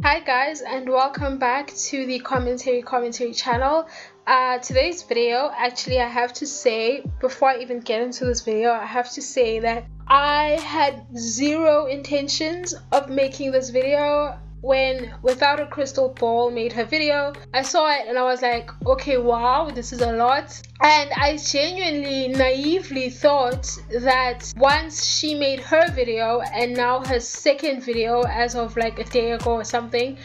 Hi guys, and welcome back to the commentary channel. Today's video, actually I have to say, before I even get into this video, I have to say that I had zero intentions of making this video. When Without a Crystal Ball made her video, I saw it and I was like, okay, wow, this is a lot. And I genuinely naively thought that once she made her video and now her second video as of like a day ago or something,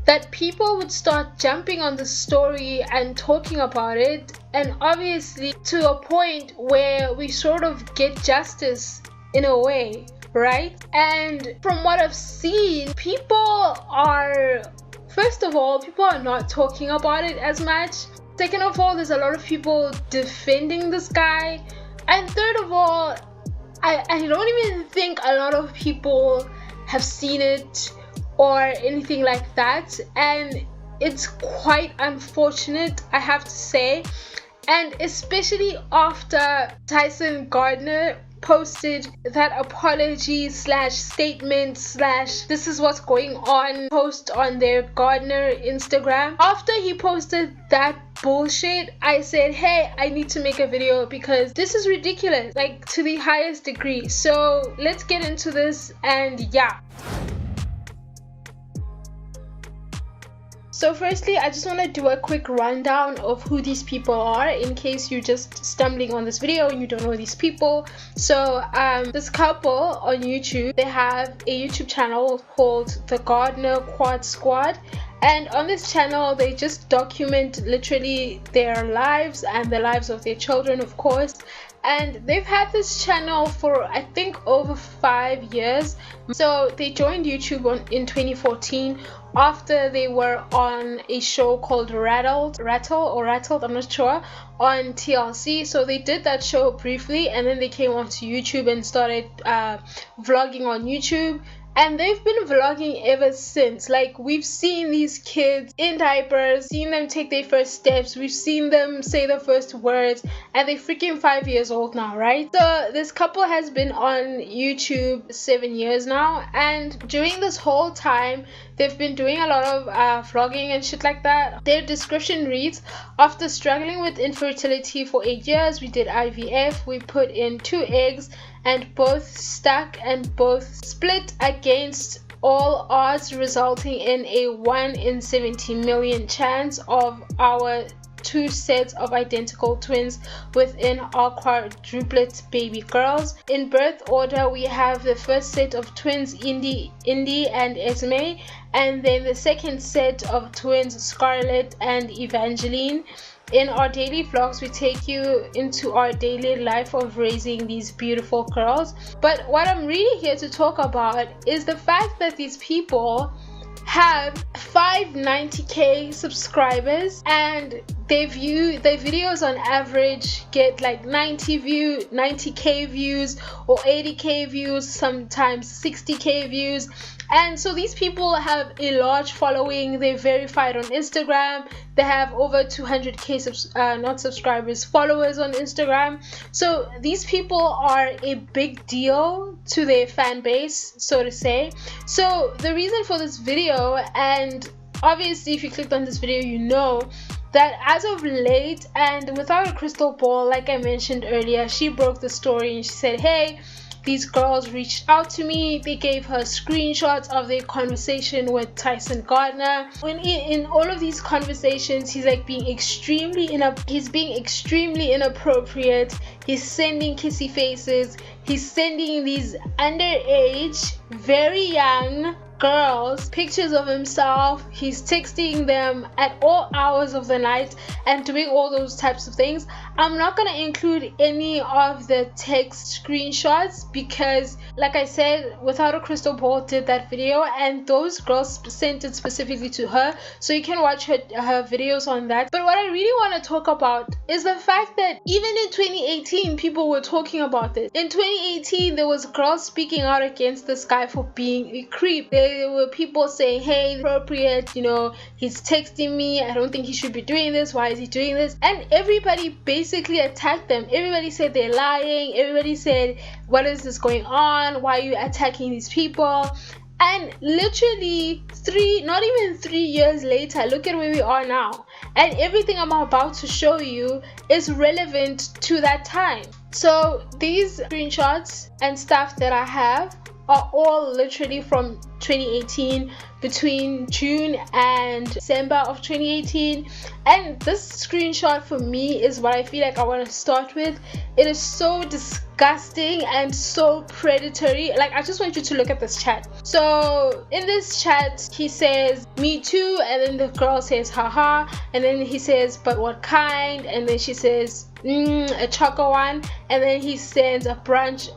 that people would start jumping on the story and talking about it, and obviously to a point where we sort of get justice in a way, right? And from what I've seen, people are not talking about it as much. Second of all, there's a lot of people defending this guy, and third of all, I don't even think a lot of people have seen it or anything like that, and it's quite unfortunate, I have to say. And especially after Tyson Gardner posted that apology slash statement slash this is what's going on post on their Gardner Instagram. After he posted that bullshit, I said, hey, I need to make a video because this is ridiculous, like to the highest degree. So let's get into this, and yeah. So firstly, I just want to do a quick rundown of who these people are in case you're just stumbling on this video and you don't know these people. So this couple on YouTube, they have a YouTube channel called the Gardner Quad Squad, and on this channel they just document literally their lives and the lives of their children, of course. And they've had this channel for I think over 5 years. So they joined YouTube in 2014 after they were on a show called Rattled, I'm not sure, on TLC. So they did that show briefly and then they came onto YouTube and started vlogging on YouTube. And they've been vlogging ever since. Like, we've seen these kids in diapers, seen them take their first steps, we've seen them say the first words, and they're freaking 5 years old now, right? So this couple has been on YouTube 7 years now, and during this whole time they've been doing a lot of vlogging and shit like that. Their description reads, after struggling with infertility for 8 years, we did IVF, we put in 2 eggs and both stuck and both split against all odds, resulting in a 1 in 70 million chance of our 2 sets of identical twins within our quadruplet baby girls. In birth order, we have the first set of twins, Indy and Esme, and then the second set of twins, Scarlett and Evangeline. In our daily vlogs, we take you into our daily life of raising these beautiful girls. But what I'm really here to talk about is the fact that these people have 590k subscribers, and their videos on average get like 90k views or 80k views, sometimes 60k views. And so these people have a large following. They're verified on Instagram. They have over 200k not subscribers, followers on Instagram. So these people are a big deal to their fan base, so to say. So the reason for this video, and obviously if you clicked on this video, you know that as of late, and Without a Crystal Ball, like I mentioned earlier, she broke the story and she said, hey, these girls reached out to me. They gave her screenshots of their conversation with Tyson Gardner. In all of these conversations, he's like being extremely inappropriate. He's sending kissy faces. He's sending these underage, very young girls pictures of himself. He's texting them at all hours of the night and doing all those types of things. I'm not going to include any of the text screenshots because, like I said, Without a Crystal Ball did that video and those girls sent it specifically to her, so you can watch her videos on that. But what I really want to talk about is the fact that even in 2018 people were talking about this. In 2018 there was girls speaking out against this guy for being a creep. There were people saying, hey, appropriate, you know, he's texting me, I don't think he should be doing this, why is he doing this? And everybody basically attacked them. Everybody said they're lying. Everybody said, what is this going on? Why are you attacking these people? And literally not even 3 years later, look at where we are now. And everything I'm about to show you is relevant to that time. So these screenshots and stuff that I have are all literally from 2018, between June and December of 2018. And this screenshot for me is what I feel like I want to start with. It is so disgusting and so predatory. Like, I just want you to look at this chat. So in this chat, he says me too, and then the girl says haha, and then he says but what kind, and then she says a choco one, and then he sends a bunch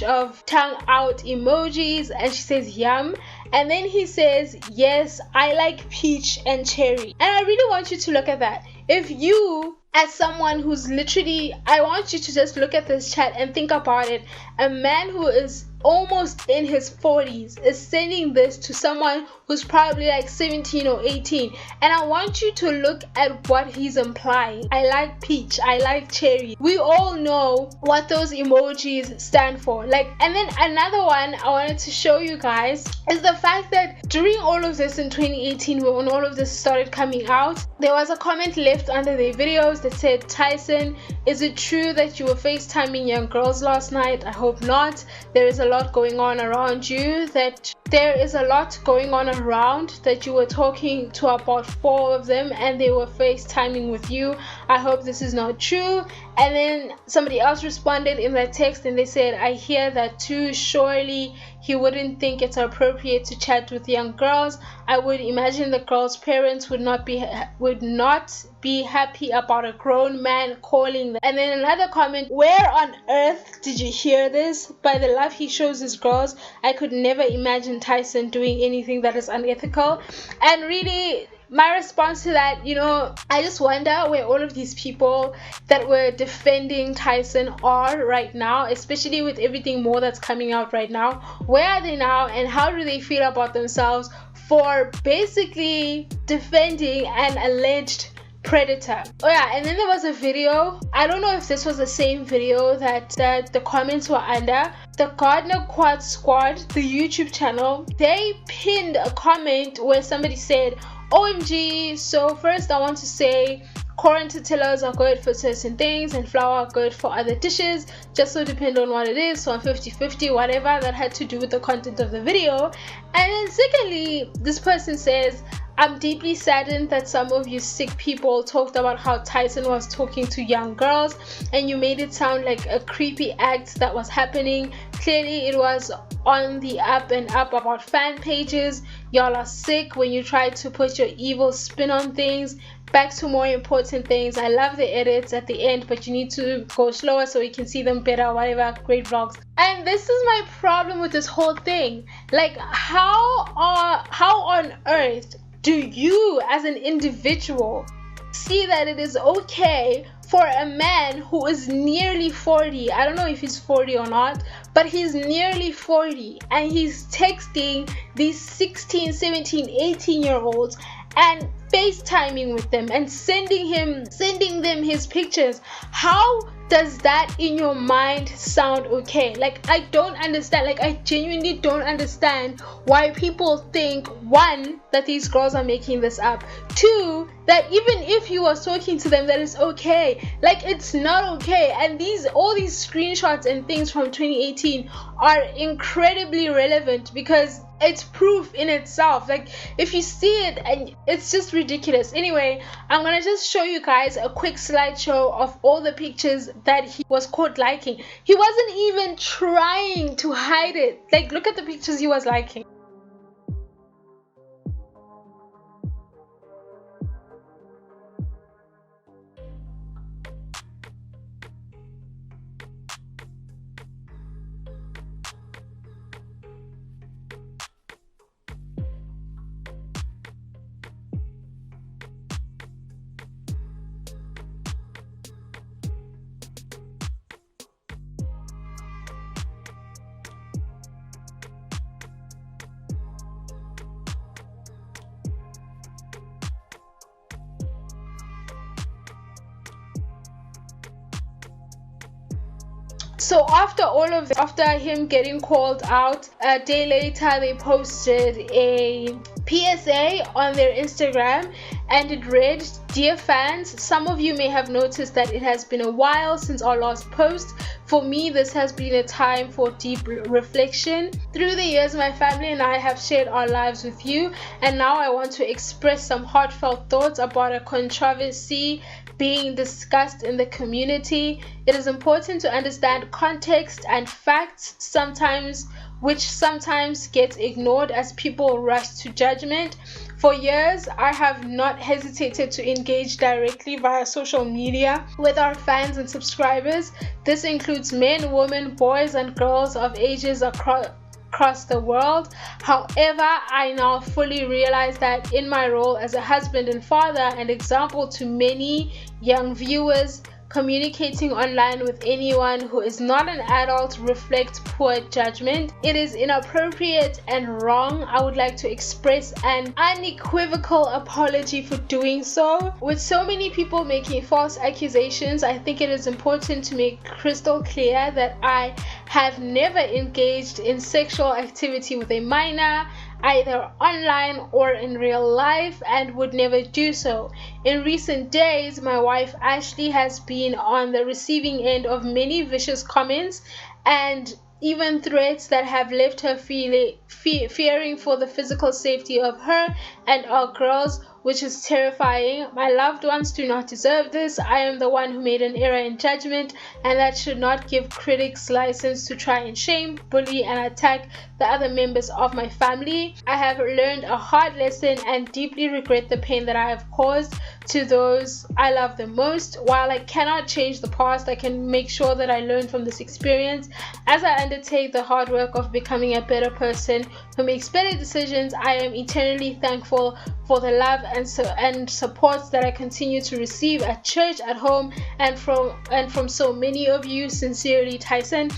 of tongue out emojis, and she says yum, and then he says yes, I like peach and cherry. And I really want you to look at that. If you, as someone who's literally, I want you to just look at this chat and think about it. A man who is almost in his 40s is sending this to someone who's probably like 17 or 18, and I want you to look at what he's implying. I like peach, I like cherry. We all know what those emojis stand for. Like, and then another one I wanted to show you guys is the fact that during all of this in 2018, when all of this started coming out, there was a comment left under their videos that said, Tyson, is it true that you were FaceTiming young girls last night? I hope not. There is a lot going on around you, that you were talking to about 4 of them and they were FaceTiming with you. I hope this is not true. And then somebody else responded in that text and they said, I hear that too. Surely he wouldn't think it's appropriate to chat with young girls. I would imagine the girl's parents would not be happy about a grown man calling them. And then another comment, where on earth did you hear this? By the love he shows his girls, I could never imagine Tyson doing anything that is unethical. And really, my response to that, I just wonder where all of these people that were defending Tyson are right now, especially with everything more that's coming out right now. Where are they now, and how do they feel about themselves for basically defending an alleged predator? Oh yeah, and then there was a video, I don't know if this was the same video that the comments were under. The Gardner Quad Squad, the YouTube channel, they pinned a comment where somebody said, OMG, so first I want to say corn tortillas are good for certain things and flour are good for other dishes, just so depend on what it is. So I'm 50-50, whatever. That had to do with the content of the video. And then secondly, this person says, I'm deeply saddened that some of you sick people talked about how Tyson was talking to young girls and you made it sound like a creepy act that was happening. Clearly it was on the up and up about fan pages. Y'all are sick when you try to put your evil spin on things. Back to more important things. I love the edits at the end, but you need to go slower so we can see them better, whatever. Great vlogs. And this is my problem with this whole thing. Like, how on earth do you as an individual see that it is okay for a man who is nearly 40, I don't know if he's 40 or not, but he's nearly 40, and he's texting these 16, 17, 18-year-olds and FaceTiming with them and sending them his pictures? How does that in your mind sound okay? Like, I don't understand. Like, I genuinely don't understand why people think, one, that these girls are making this up, two, that even if you are talking to them, that is okay. Like, it's not okay. And all these screenshots and things from 2018 are incredibly relevant because it's proof in itself. Like, if you see it, and it's just ridiculous. Anyway, I'm gonna just show you guys a quick slideshow of all the pictures that he was caught liking. He wasn't even trying to hide it. Like, look at the pictures he was liking. So after all of this, after him getting called out, a day later they posted a PSA on their Instagram, and it read, "Dear fans, some of you may have noticed that it has been a while since our last post. For me, this has been a time for deep reflection. Through the years, my family and I have shared our lives with you, and now I want to express some heartfelt thoughts about a controversy being discussed in the community. It is important to understand context and facts, which sometimes gets ignored as people rush to judgment. For years, I have not hesitated to engage directly via social media with our fans and subscribers. This includes men, women, boys, and girls of ages across the world. However, I now fully realize that in my role as a husband and father and example to many young viewers, communicating online with anyone who is not an adult reflects poor judgment. It is inappropriate and wrong. I would like to express an unequivocal apology for doing so. With so many people making false accusations, I think it is important to make crystal clear that I have never engaged in sexual activity with a minor, either online or in real life, and would never do so. In recent days, my wife Ashley has been on the receiving end of many vicious comments and even threats that have left her fearing for the physical safety of her and our girls, which is terrifying. My loved ones do not deserve this. I am the one who made an error in judgment, and that should not give critics license to try and shame, bully, and attack the other members of my family. I have learned a hard lesson and deeply regret the pain that I have caused to those I love the most. While I cannot change the past, I can make sure that I learn from this experience. As I undertake the hard work of becoming a better person who makes better decisions, I am eternally thankful for the love and support that I continue to receive at church, at home, and from so many of you. Sincerely, Tyson."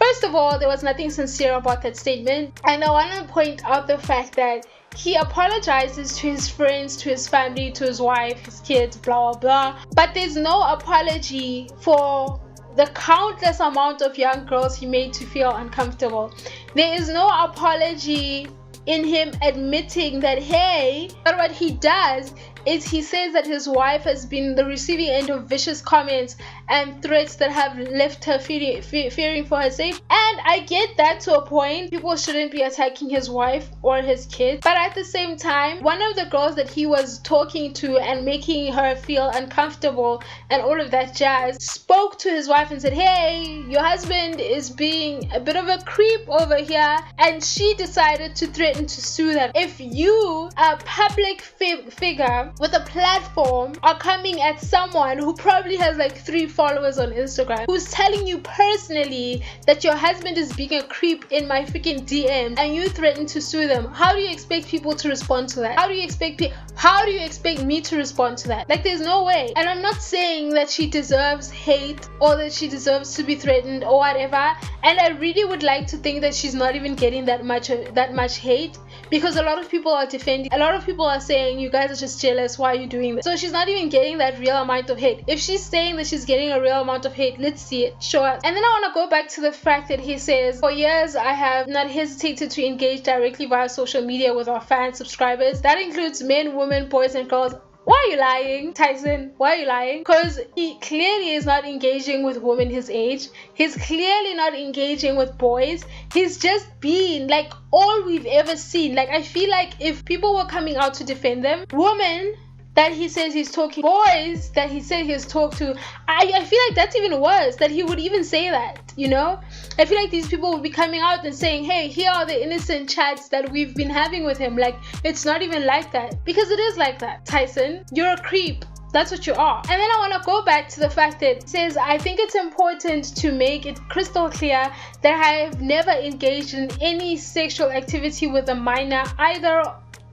First of all, there was nothing sincere about that statement, and I want to point out the fact that he apologizes to his friends, to his family, to his wife, his kids, blah blah blah, but there's no apology for the countless amount of young girls he made to feel uncomfortable. There is no apology in him admitting that, hey, but what he does is he says that his wife has been the receiving end of vicious comments and threats that have left her fearing for her safety. And I get that to a point. People shouldn't be attacking his wife or his kids. But at the same time, one of the girls that he was talking to and making her feel uncomfortable and all of that jazz spoke to his wife and said, "Hey, your husband is being a bit of a creep over here." And she decided to threaten to sue them. If you, a public figure with a platform, are coming at someone who probably has like 3 followers on Instagram, who's telling you personally that your husband is being a creep in my freaking DM, and you threaten to sue them, how do you expect people to respond to that? How do you expect me to respond to that? Like, there's no way. And I'm not saying that she deserves hate or that she deserves to be threatened or whatever, and I really would like to think that she's not even getting that much hate, because a lot of people are defending, a lot of people are saying, you guys are just jealous, why are you doing this? So she's not even getting that real amount of hate. If she's saying that she's getting a real amount of hate, let's see it, show us. And then I want to go back to the fact that he says, "For years I have not hesitated to engage directly via social media with our fans, subscribers. That includes men, women, boys, and girls." Why are you lying, Tyson? Why are you lying? Because he clearly is not engaging with women his age. He's clearly not engaging with boys. He's just been like all we've ever seen. Like, I feel like if people were coming out to defend them, women that he says he's talking, boys that he said he's talked to, I feel like that's even worse, that he would even say that, you know? I feel like these people would be coming out and saying, hey, here are the innocent chats that we've been having with him. Like, it's not even like that. Because it is like that, Tyson. You're a creep. That's what you are. And then I want to go back to the fact that it says, I think it's important to make it crystal clear that I have never engaged in any sexual activity with a minor, either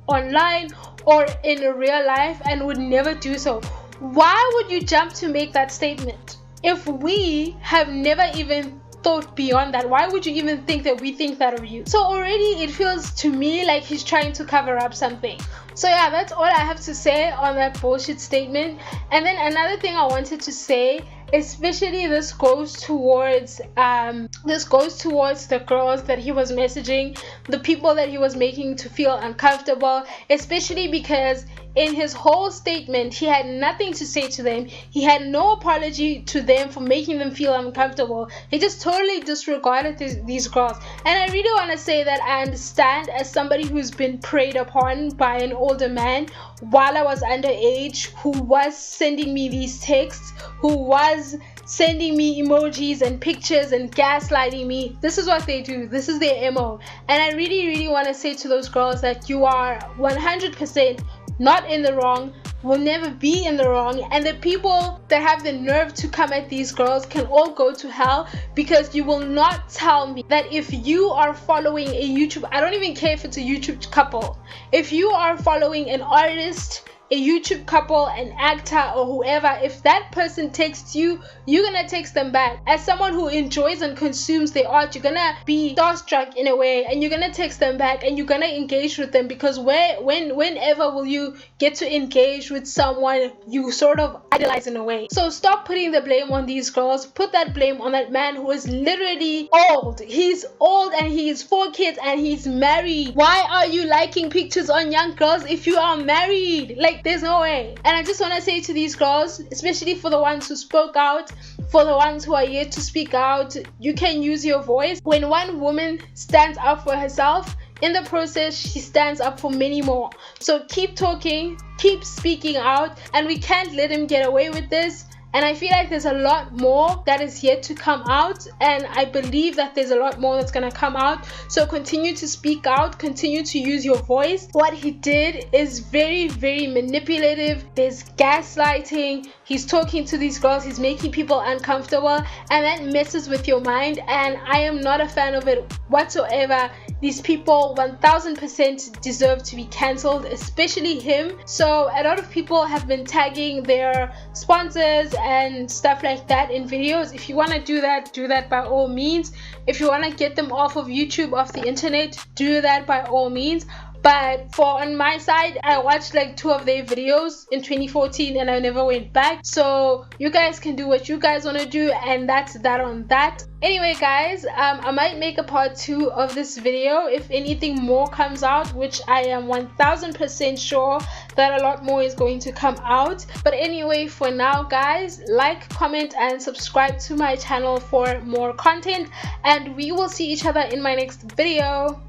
online or in real life, and would never do so. Why would you jump to make that statement? If we have never even thought beyond that, why would you even think that we think that of you? So already it feels to me like he's trying to cover up something. So yeah, that's all I have to say on that bullshit statement. And then another thing I wanted to say especially this goes towards the girls that he was messaging, the people that he was making to feel uncomfortable, especially because in his whole statement he had nothing to say to them. He had no apology to them for making them feel uncomfortable. He just totally disregarded these girls. And I really want to say that I understand, as somebody who's been preyed upon by an older man while I was underage, who was sending me these texts, who was sending me emojis and pictures and gaslighting me. This is what they do. This is their MO. And I really want to say to those girls that you are 100% not in the wrong, will never be in the wrong, and the people that have the nerve to come at these girls can all go to hell, because you will not tell me that if you are following a YouTube, I don't even care if it's a YouTube couple, if you are following an artist, a YouTube couple, an actor, or whoever, if that person texts you, you're gonna text them back. As someone who enjoys and consumes their art, you're gonna be starstruck in a way, and you're gonna text them back, and you're gonna engage with them, because whenever will you get to engage with someone you sort of idolize in a way? So stop putting the blame on these girls. Put that blame on that man who is literally old. He's old, and he's 4 kids, and he's married. Why are you liking pictures on young girls if you are married? Like, there's no way. And I just want to say to these girls, especially for the ones who spoke out, for the ones who are yet to speak out, you can use your voice. When one woman stands up for herself, in the process she stands up for many more. So keep talking, keep speaking out, and we can't let him get away with this. And I feel like there's a lot more that is yet to come out, and I believe that there's a lot more that's gonna come out. So continue to speak out, continue to use your voice. What he did is very manipulative. There's gaslighting. He's talking to these girls, he's making people uncomfortable, and that messes with your mind, and I am not a fan of it whatsoever. These people 1000% deserve to be cancelled, especially him. So a lot of people have been tagging their sponsors and stuff like that in videos. If you want to do that by all means. If you want to get them off of YouTube, off the internet, do that by all means. But on my side, I watched like 2 of their videos in 2014 and I never went back. So you guys can do what you guys want to do, and that's that on that. Anyway guys, I might make a part 2 of this video if anything more comes out, which I am 1000% sure that a lot more is going to come out. But anyway, for now guys, like, comment and subscribe to my channel for more content, and we will see each other in my next video.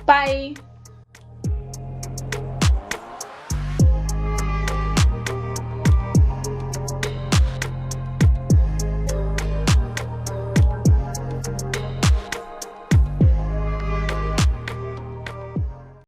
Bye.